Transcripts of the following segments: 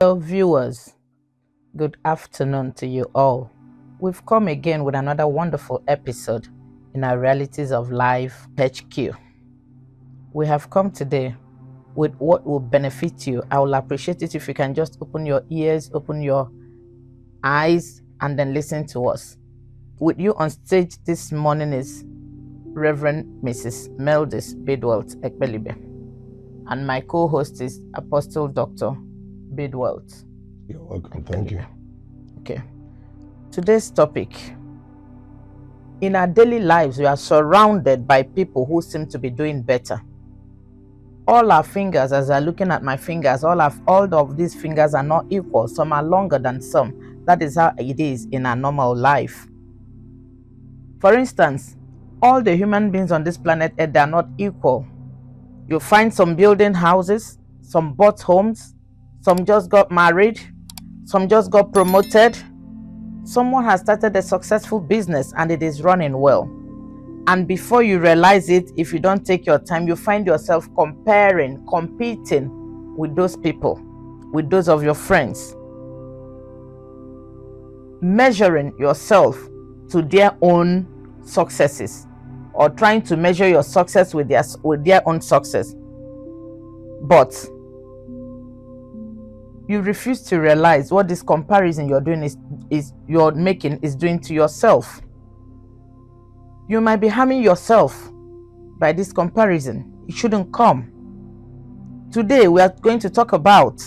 Hello, viewers. Good afternoon to you all. We've come again with another wonderful episode in our Realities of Life HQ. We have come today with what will benefit you. I will appreciate it if you can just open your ears, open your eyes, and then listen to us. With you on stage this morning is Reverend Mrs. Meldis Bidwelt Ekbelibe, and my co-host is Apostle Dr. Bidwelt. You're welcome. Thank you. Okay. Today's topic. In our daily lives, we are surrounded by people who seem to be doing better. All our fingers, as I'm looking at my fingers, all of these fingers are not equal. Some are longer than some. That is how it is in our normal life. For instance, all the human beings on this planet Earth, they are not equal. You find some building houses, some bought homes, some just got married, some just got promoted. Someone has started a successful business and it is running well. And before you realize it, if you don't take your time, you find yourself comparing, competing with those people, with those of your friends, measuring yourself to their own successes, or trying to measure your success with their own success. But you refuse to realize what this comparison you're doing is doing to yourself. You might be harming yourself by this comparison. It shouldn't come. Today we are going to talk about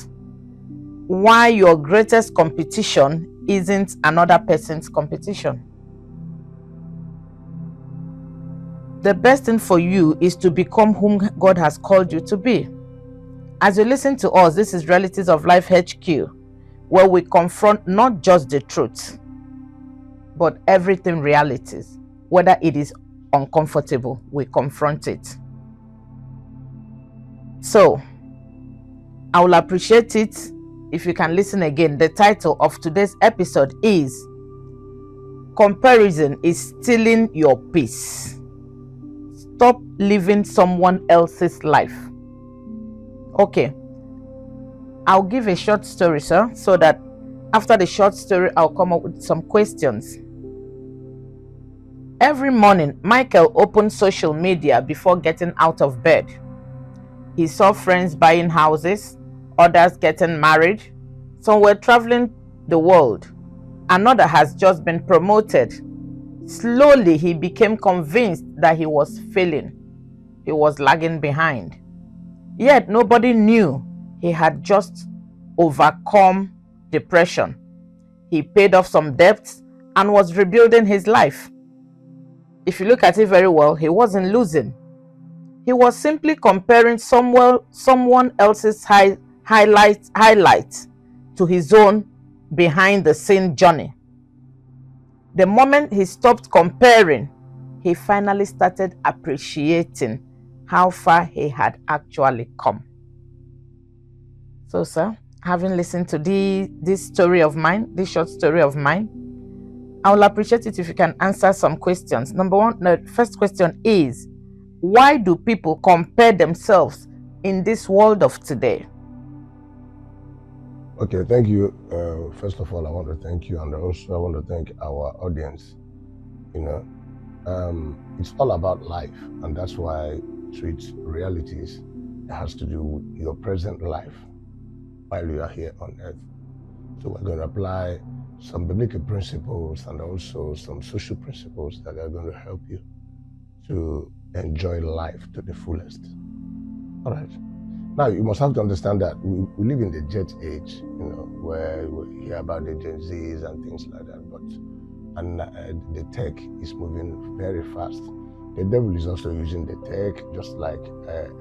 why your greatest competition isn't another person's competition. The best thing for you is to become whom God has called you to be. As you listen to us, this is Realities of Life HQ, where we confront not just the truth, but everything realities. Whether it is uncomfortable, we confront it. So, I will appreciate it if you can listen again. The title of today's episode is Comparison is Stealing Your Peace. Stop living someone else's life. Okay, I'll give a short story, sir, so that after the short story, I'll come up with some questions. Every morning, Michael opened social media before getting out of bed. He saw friends buying houses, others getting married, some were traveling the world, another has just been promoted. Slowly, he became convinced that he was failing. He was lagging behind. Yet nobody knew he had just overcome depression. He paid off some debts and was rebuilding his life. If you look at it very well, he wasn't losing. He was simply comparing someone else's highlight to his own behind the scene journey. The moment he stopped comparing, he finally started appreciating how far he had actually come. So, sir, having listened to this story of mine, this short story of mine, I will appreciate it if you can answer some questions. Number one, the first question is, why do people compare themselves in this world of today? Okay, thank you. First of all, I want to thank you, and also I want to thank our audience. It's all about life, and that's why treat realities. It has to do with your present life while you are here on earth. So we're going to apply some biblical principles and also some social principles that are going to help you to enjoy life to the fullest. All right. Now, you must have to understand that we live in the jet age, where we hear about the Gen Zs and things like that, and the tech is moving very fast. The devil is also using the tech, just like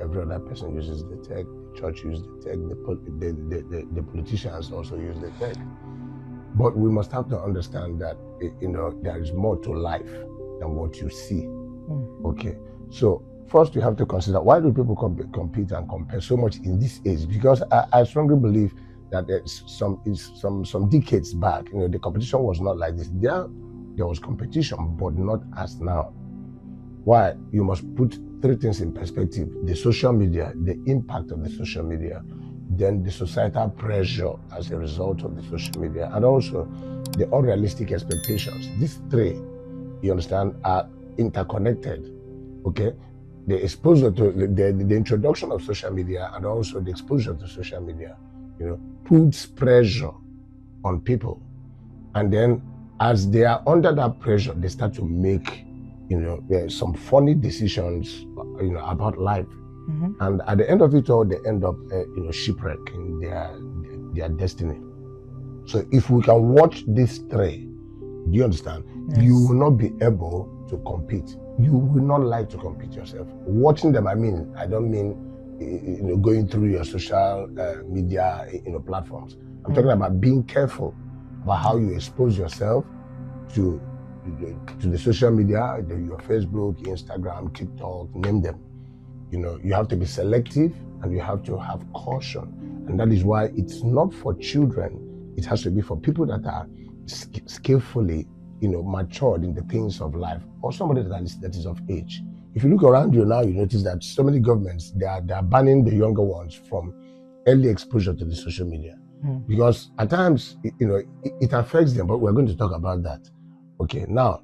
every other person uses the tech. The church uses the tech. The politicians also use the tech. But we must have to understand that there is more to life than what you see. Okay, so first you have to consider, why do people compete and compare so much in this age? Because I strongly believe that some decades back, the competition was not like this. There was competition, but not as now. Why? You must put three things in perspective: the social media, the impact of the social media, then the societal pressure as a result of the social media, and also the unrealistic expectations. These three, you understand, are interconnected. Okay, the exposure to the introduction of social media and also the exposure to social media, puts pressure on people, and then as they are under that pressure, they start to make some funny decisions about life. And at the end of it all, they end up shipwrecking their destiny. So if we can watch these three, do you understand? Yes. You will not be able to compete. You will not like to compete yourself. Watching them, I don't mean going through your social media platforms. I'm talking about being careful about how you expose yourself to the social media, your Facebook, Instagram, TikTok, name them. You have to be selective and you have to have caution. And that is why it's not for children. It has to be for people that are skillfully, matured in the things of life, or somebody that is of age. If you look around you now, you notice that so many governments, they are banning the younger ones from early exposure to the social media. Because at times, it affects them, but we're going to talk about that. Okay, now,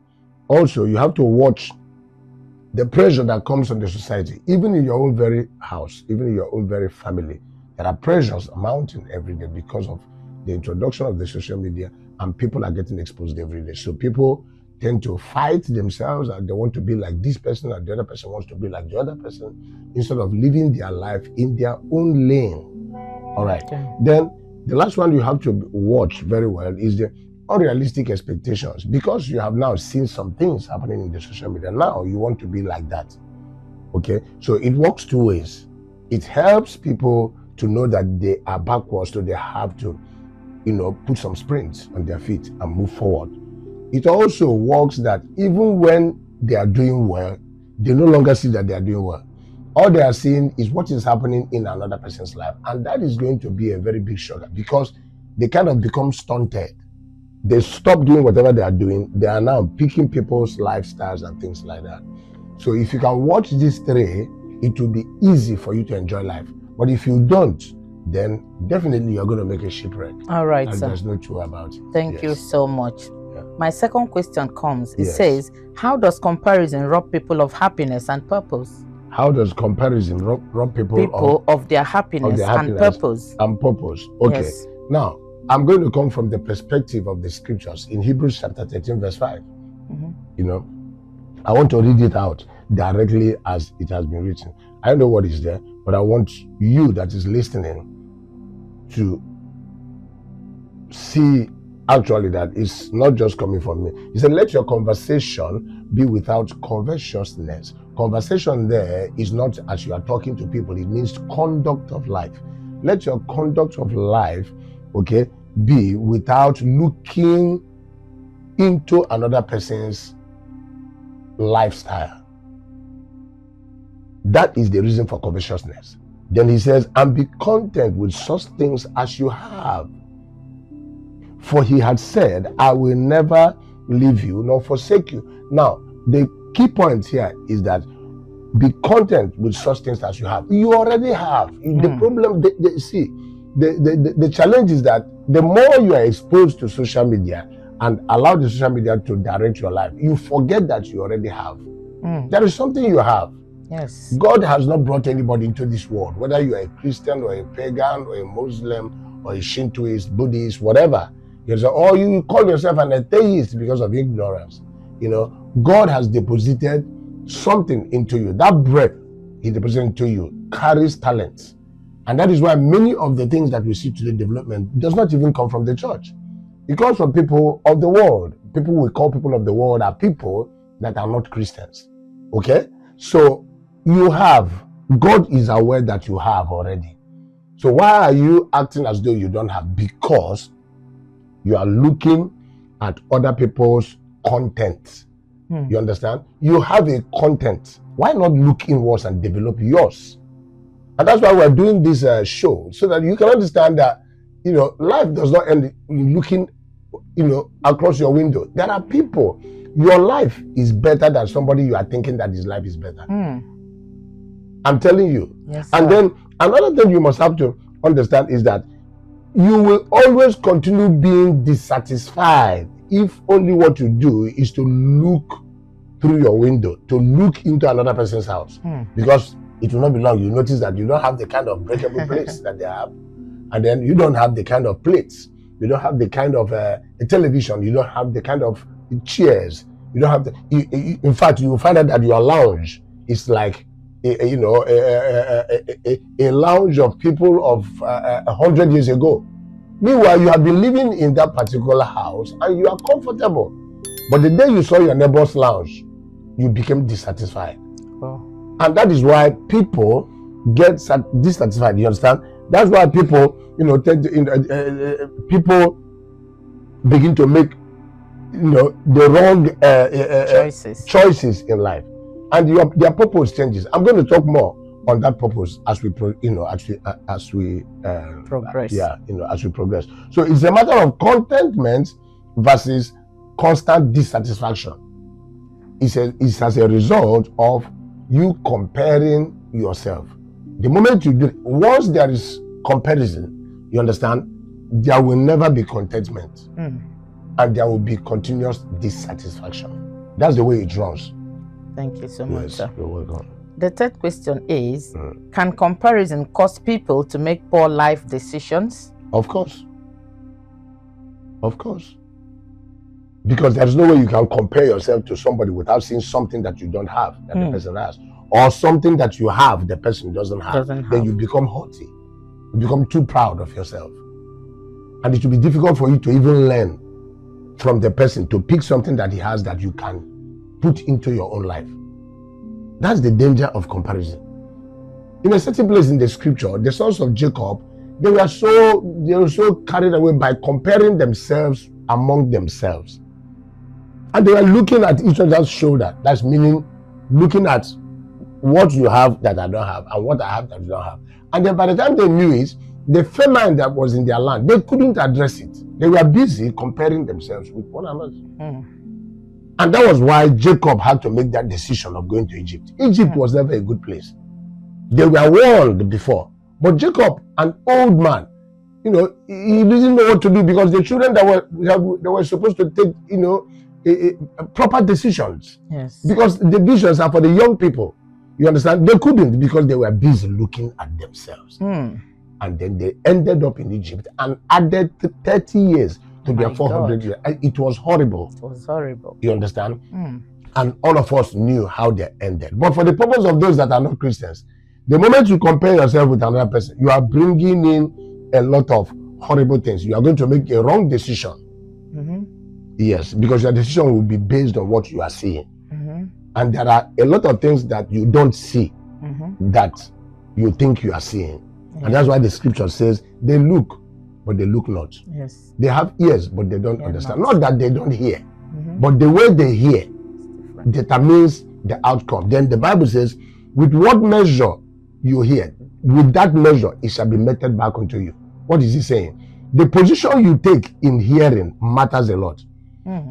also, you have to watch the pressure that comes on the society, even in your own very house, even in your own very family. There are pressures mounting every day because of the introduction of the social media, and people are getting exposed every day. So people tend to fight themselves, and they want to be like this person, and the other person wants to be like the other person, instead of living their life in their own lane. All right. Okay. Then the last one you have to watch very well is the unrealistic expectations, because you have now seen some things happening in the social media. Now you want to be like that. Okay, so it works two ways. It helps people to know that they are backwards, so they have to put some sprints on their feet and move forward. It also works that even when they are doing well, they no longer see that they are doing well. All they are seeing is what is happening in another person's life, and that is going to be a very big shocker, because they kind of become stunted. They stop doing whatever they are doing. They are now picking people's lifestyles and things like that. So if you can watch these three, it will be easy for you to enjoy life. But if you don't, then definitely you're going to make a shipwreck. All right, and sir. There's no truth about it. Thank you so much. Yeah. My second question comes. It Yes. says, how does comparison rob people of happiness and purpose? How does comparison rob people of their happiness and purpose? And purpose. Okay. Yes. Now, I'm going to come from the perspective of the scriptures in Hebrews chapter 13, verse 5. I want to read it out directly as it has been written. I don't know what is there, but I want you that is listening to see actually that it's not just coming from me. He said, let your conversation be without covetousness. Conversation there is not as you are talking to people. It means conduct of life. Let your conduct of life, okay, be without looking into another person's lifestyle. That is the reason for covetousness. Then he says, and be content with such things as you have. For he had said, I will never leave you nor forsake you. Now, the key point here is that be content with such things as you have. You already have. The problem, the challenge is that the more you are exposed to social media and allow the social media to direct your life, you forget that you already have. There is something you have. Yes. God has not brought anybody into this world, whether you are a Christian or a pagan or a Muslim or a Shintoist, Buddhist, whatever. Or you call yourself an atheist because of ignorance. God has deposited something into you. That breath he deposited into you carries talents. And that is why many of the things that we see today development does not even come from the church. It comes from people of the world. People we call people of the world are people that are not Christians. Okay? So you have, God is aware that you have already. So why are you acting as though you don't have? Because you are looking at other people's content. You understand? You have a content. Why not look inwards and develop yours? And that's why we're doing this show, so that you can understand that, life does not end in looking, across your window. There are people, your life is better than somebody you are thinking that his life is better. I'm telling you. Yes, and then another thing you must have to understand is that you will always continue being dissatisfied if only what you do is to look through your window, to look into another person's house. Because it will not be long. You notice that you don't have the kind of breakable plates that they have, and then you don't have the kind of plates. You don't have the kind of a television. You don't have the kind of chairs. You don't have the. In fact, you will find out that your lounge is like a lounge of people of 100 years ago. Meanwhile, you have been living in that particular house and you are comfortable. But the day you saw your neighbor's lounge, you became dissatisfied. Oh. And that is why people get dissatisfied. You understand? That's why people, people begin to make, the wrong choices in life, and their purpose changes. I'm going to talk more on that purpose as we progress. As we progress. So it's a matter of contentment versus constant dissatisfaction. It's as a result of you comparing yourself. The moment you do, once there is comparison, you understand, there will never be contentment, and there will be continuous dissatisfaction. That's the way it runs. Thank you so much, sir. You're welcome. The third question is, can comparison cause people to make poor life decisions? Of course. Because there's no way you can compare yourself to somebody without seeing something that you don't have, that the person has, or something that you have the person doesn't have. Then you become haughty. You become too proud of yourself. And it will be difficult for you to even learn from the person, to pick something that he has that you can put into your own life. That's the danger of comparison. In a certain place in the scripture, the sons of Jacob, they were so carried away by comparing themselves among themselves. And they were looking at each other's shoulder. That's meaning looking at what you have that I don't have, and what I have that you don't have. And then by the time they knew it, the famine that was in their land, they couldn't address it. They were busy comparing themselves with one another. And that was why Jacob had to make that decision of going to Egypt. Egypt was never a good place. They were warned before. But Jacob, an old man, he didn't know what to do, because the children that were supposed to take, proper decisions. Yes. Because the visions are for the young people. You understand? They couldn't, because they were busy looking at themselves. And then they ended up in Egypt and added 30 years to their 400 years. It was horrible. It was horrible. You understand? And all of us knew how they ended. But for the purpose of those that are not Christians, the moment you compare yourself with another person, you are bringing in a lot of horrible things. You are going to make a wrong decision. Yes, because your decision will be based on what you are seeing. And there are a lot of things that you don't see that you think you are seeing. And that's why the scripture says they look, but they look not. Yes. They have ears, but they don't understand. Not that they don't hear, but the way they hear determines the outcome. Then the Bible says, with what measure you hear, with that measure it shall be meted back unto you. What is he saying? The position you take in hearing matters a lot.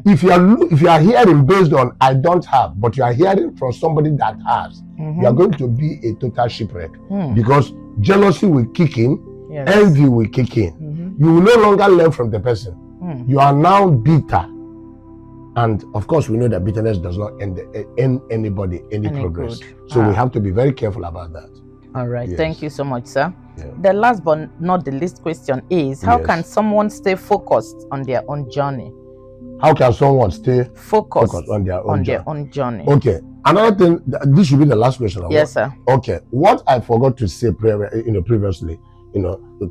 If you are hearing based on I don't have, but you are hearing from somebody that has, you are going to be a total shipwreck, because jealousy will kick in, envy will kick in. You will no longer learn from the person. You are now bitter, and of course we know that bitterness does not end anybody any progress. Good. So we have to be very careful about that. All right. Yes. Thank you so much, sir. The last but not the least question is, how can someone stay focused on their own journey? How can someone stay focused on their own journey? Okay. Another thing, this should be the last question. Yes, sir. Okay. What I forgot to say previously,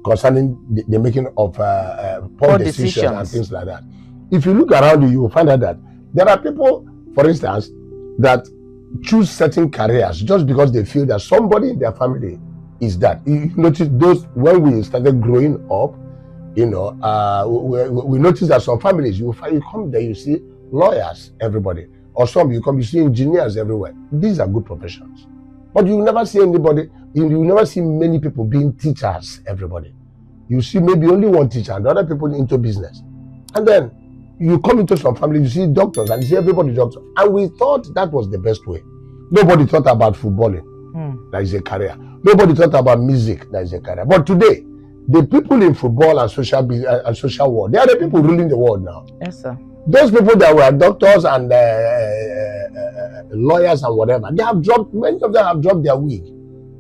concerning the making of poor decisions and things like that. If you look around you will find out that there are people, for instance, that choose certain careers just because they feel that somebody in their family is that. You notice those when we started growing up, we notice that some families you come there, you see lawyers, everybody, or some you see engineers everywhere. These are good professions, but you never see you never see many people being teachers. Everybody, you see maybe only one teacher and the other people into business. And then you come into some family, you see doctors and you see everybody doctors, and we thought that was the best way. Nobody thought about footballing, that is a career. Nobody thought about music, that is a career. But today The people in football and social world, they are the people ruling the world now. Yes, sir. Those people that were doctors and lawyers and whatever, they have dropped. Many of them have dropped their wig.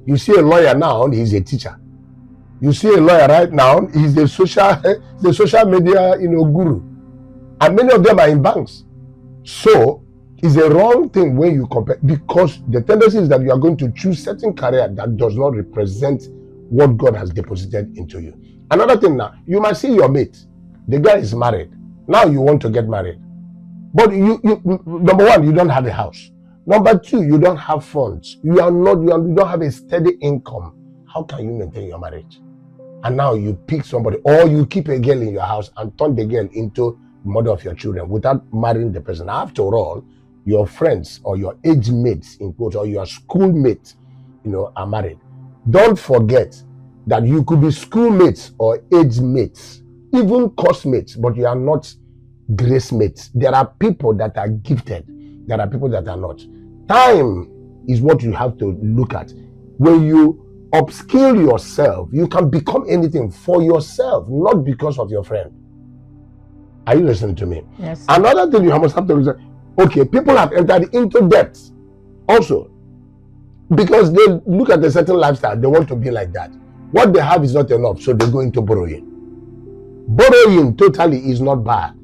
You see a lawyer now, he's a teacher. You see a lawyer right now, he's the social media, guru, and many of them are in banks. So it's a wrong thing when you compare, because the tendency is that you are going to choose certain career that does not represent what God has deposited into you. Another thing now, you might see your mate. The guy is married. Now you want to get married. But you number one, you don't have a house. Number two, you don't have funds. You don't have a steady income. How can you maintain your marriage? And now you pick somebody, or you keep a girl in your house and turn the girl into the mother of your children without marrying the person. After all, your friends or your age mates, in quotes, or your schoolmates, are married. Don't forget that you could be schoolmates or age mates, even course mates, but you are not grace mates. There are people that are gifted. There are people that are not. Time is what you have to look at. When you upskill yourself, you can become anything for yourself, not because of your friend. Are you listening to me? Yes. Another thing you must have to listen. Okay, people have entered into debt also because they look at a certain lifestyle. They want to be like that. What they have is not enough, so they go into borrowing. Borrowing totally is not bad,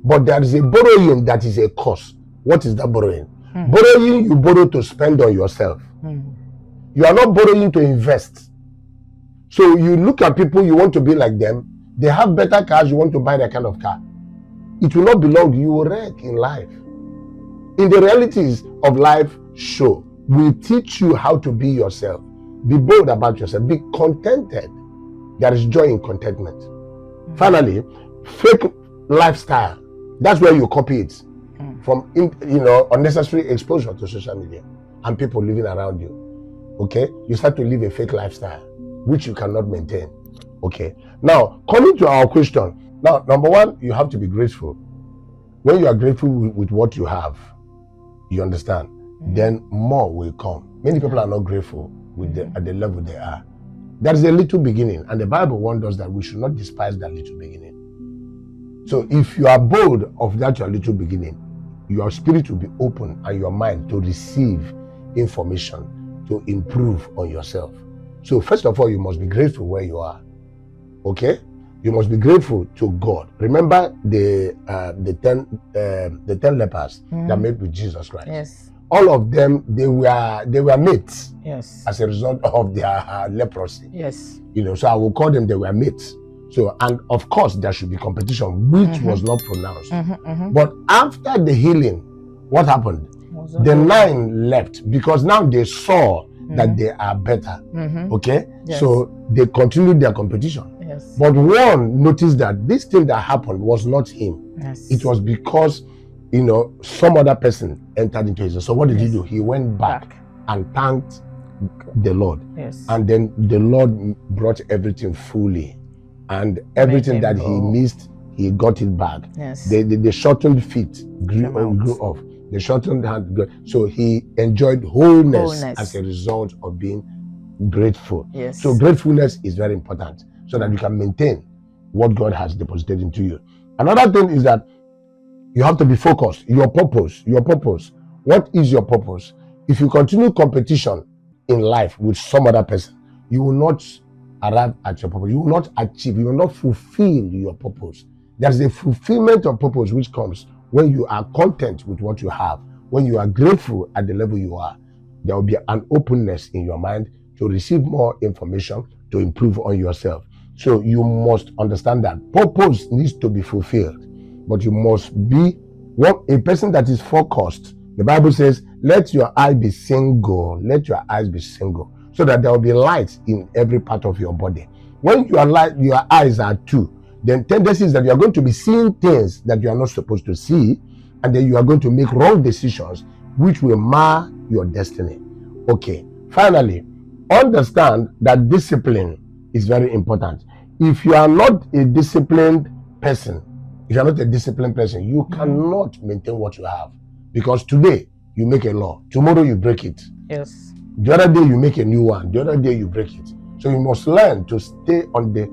but there is a borrowing that is a cost. What is that borrowing? Borrowing, you borrow to spend on yourself. You are not borrowing to invest. So you look at people, you want to be like them. They have better cars, you want to buy that kind of car. It will not belong to you. You will wreck in life. In the realities of life show, we teach you how to be yourself. Be bold about yourself. Be contented. There is joy in contentment. Finally, fake lifestyle. That's where you copy it from unnecessary exposure to social media and people living around you. Okay, you start to live a fake lifestyle which you cannot maintain. Okay, now coming to our question. Now, number one, you have to be grateful. When you are grateful with what you have, you understand, then more will come. Many people are not grateful at the level they are. There is a little beginning, and the Bible warns us that we should not despise that little beginning. So if you are bold of that your little beginning, your spirit will be open and your mind to receive information to improve on yourself. So first of all, you must be grateful where you are. Okay? You must be grateful to God. Remember the 10 lepers that met with Jesus Christ. Yes. All of them, they were mates. Yes. As a result of their leprosy. Yes. So I will call them, they were mates. So, and of course there should be competition, which was not pronounced. But after the healing, what happened? The 9 left because now they saw that they are better. Okay? Yes. So they continued their competition. Yes. But one noticed that this thing that happened was not him. Yes. It was because, some other person entered into his. So what did he do? He went back and thanked the Lord. Yes. And then the Lord brought everything fully. And everything that he missed, he got it back. Yes. The shortened feet grew off. The shortened hand grew. So he enjoyed wholeness as a result of being grateful. Yes. So gratefulness is very important so that you can maintain what God has deposited into you. Another thing is that you have to be focused. Your purpose. What is your purpose? If you continue competition in life with some other person, you will not arrive at your purpose. You will not achieve. You will not fulfill your purpose. There's a fulfillment of purpose which comes when you are content with what you have. When you are grateful at the level you are, there will be an openness in your mind to receive more information to improve on yourself. So you must understand that purpose needs to be fulfilled, but you must be a person that is focused. The Bible says, let your eye be single. Let your eyes be single, so that there will be light in every part of your body. When your eyes are two, then tendency is that you are going to be seeing things that you are not supposed to see, and then you are going to make wrong decisions, which will mar your destiny. Okay. Finally, understand that discipline is very important. If you are not a disciplined person, you cannot maintain what you have. Because today you make a law, tomorrow you break it. Yes. The other day you make a new one, the other day you break it. So you must learn to stay on the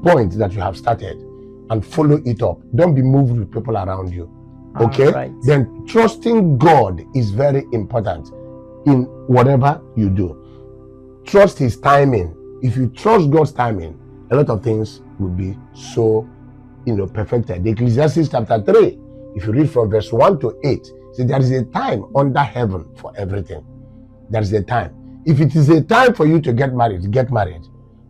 point that you have started and follow it up. Don't be moved with people around you. Okay? Right. Then trusting God is very important in whatever you do. Trust his timing. If you trust God's timing, a lot of things will be so perfected. Ecclesiastes chapter 3, if you read from verse 1 to 8, see, there is a time under heaven for everything. There is a time. If it is a time for you to get married, get married.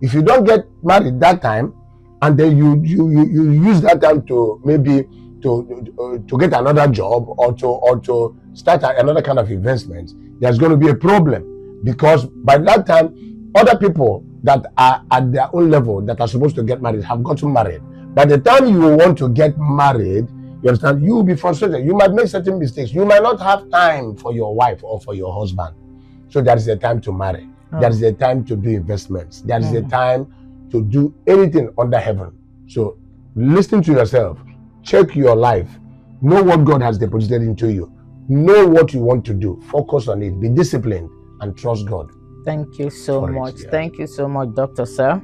If you don't get married that time, and then you use that time to maybe to get another job or to start another kind of investment, there's going to be a problem, because by that time other people that are at their own level that are supposed to get married have gotten married. By the time you want to get married, you understand, you will be frustrated. You might make certain mistakes. You might not have time for your wife or for your husband. So there is a time to marry. There is a time to do investments. There is a time to do anything under heaven. So listen to yourself. Check your life. Know what God has deposited into you. Know what you want to do. Focus on it. Be disciplined and trust God. Thank you so much. Thank you so much, Dr. Sir.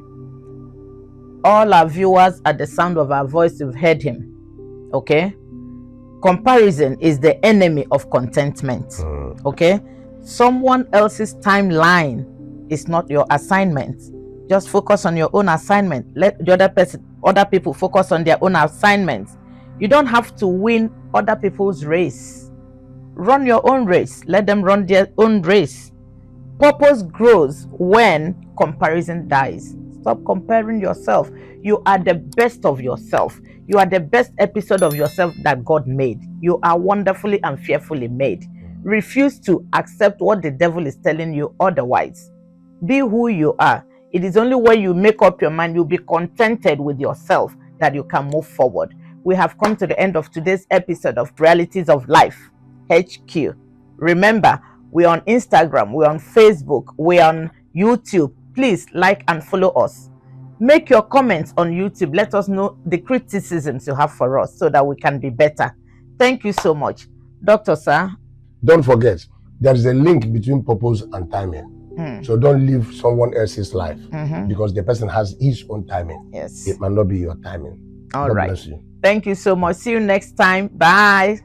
All our viewers, at the sound of our voice, you've heard him. Okay? Comparison is the enemy of contentment. Okay? Someone else's timeline is not your assignment. Just focus on your own assignment. Let the other people focus on their own assignments. You don't have to win other people's race. Run your own race. Let them run their own race. Purpose grows when comparison dies. Stop comparing yourself. You are the best of yourself. You are the best episode of yourself that God made. You are wonderfully and fearfully made. Refuse to accept what the devil is telling you otherwise. Be who you are. It is only when you make up your mind, you'll be contented with yourself, that you can move forward. We have come to the end of today's episode of Realities of Life HQ. Remember, we're on Instagram, we're on Facebook, we're on YouTube. Please like and follow us. Make your comments on YouTube. Let us know the criticisms you have for us so that we can be better. Thank you so much. Dr. Sir. Don't forget, there is a link between purpose and timing. So don't live someone else's life because the person has his own timing. Yes. It might not be your timing. All God right. bless you. Thank you so much. See you next time. Bye.